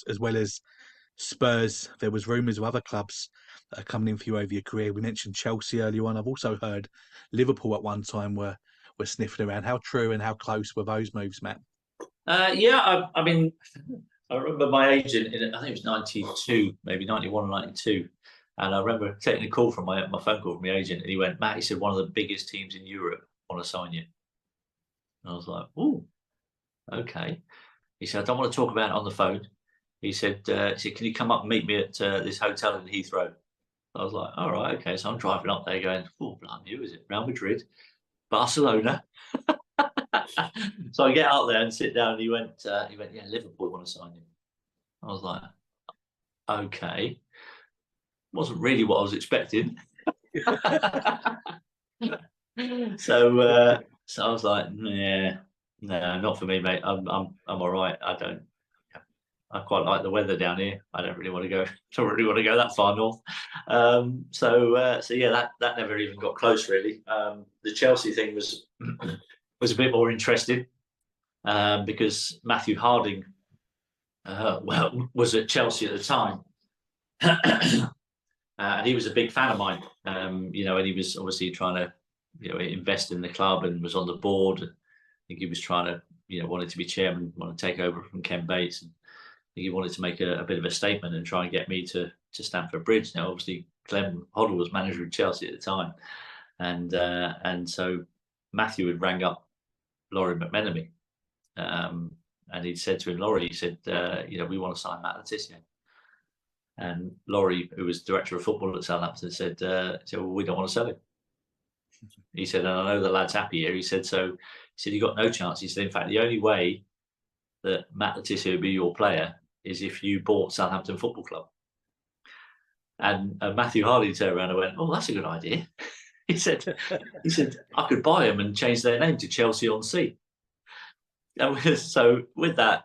as well as Spurs. There was rumours of other clubs coming in for you over your career. We mentioned Chelsea earlier on. I've also heard Liverpool at one time were sniffing around. How true and how close were those moves, Matt? Yeah, I mean, I remember my agent, I think it was 92, maybe 91 or 92. And I remember taking a call from my phone call from my agent, and he went, Matt, he said, one of the biggest teams in Europe want to sign you. And I was like, oh, okay. He said, I don't want to talk about it on the phone. He said, can you come up and meet me at this hotel in Heathrow? I was like, all right, okay. So I'm driving up there going, oh, blimey, who is it? Real Madrid, Barcelona. So I get up there and sit down, and he went, yeah, Liverpool want to sign you. I was like, okay. Wasn't really what I was expecting. So I was like, nah, no, not for me, mate. I'm all right. I quite like the weather down here. I don't really want to go. Don't really want to go that far north. So yeah, that never even got close, really. The Chelsea thing was was a bit more interesting because Matthew Harding, was at Chelsea at the time. And he was a big fan of mine, and he was obviously trying to, invest in the club and was on the board. I think he was trying to, wanted to be chairman, want to take over from Ken Bates. And I think he wanted to make a bit of a statement and try and get me to Stamford Bridge. Now, obviously, Glenn Hoddle was manager of Chelsea at the time, and so Matthew had rang up Laurie McMenemy, and he'd said to him, Laurie, he said, we want to sign Matt Le Tissier. And Laurie, who was director of football at Southampton, said, well, we don't want to sell him. He said, and I know the lad's happy here. He said, you got no chance. He said, in fact, the only way that Matt Le Tissier would be your player is if you bought Southampton Football Club. And Matthew Harding turned around and went, oh, that's a good idea. He said, I could buy them and change their name to Chelsea-on-Sea. And so with that,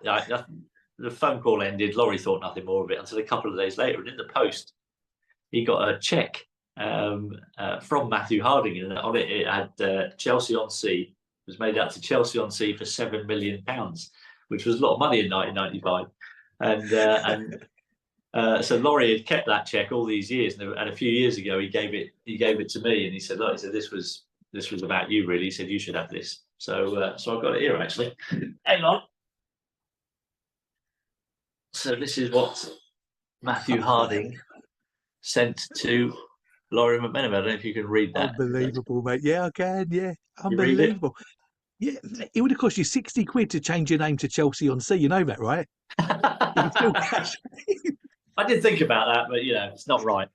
the phone call ended. Laurie thought nothing more of it until a couple of days later. And in the post, he got a cheque from Matthew Harding. And on it had Chelsea-on-Sea. It was made out to Chelsea-on-Sea for £7 million, which was a lot of money in 1995. And so Laurie had kept that cheque all these years. And a few years ago, he gave it to me. And he said, look, this was about you, really. He said, you should have this. So I've got it here, actually. Hang on. So this is what Matthew Harding sent to Laurie McMenemy. I don't know if you can read that. Unbelievable, mate. Yeah, I can. Yeah, unbelievable. Yeah, it would have cost you 60 quid to change your name to Chelsea-on-Sea. You know that, right? Still cash. I did think about that, but it's not right.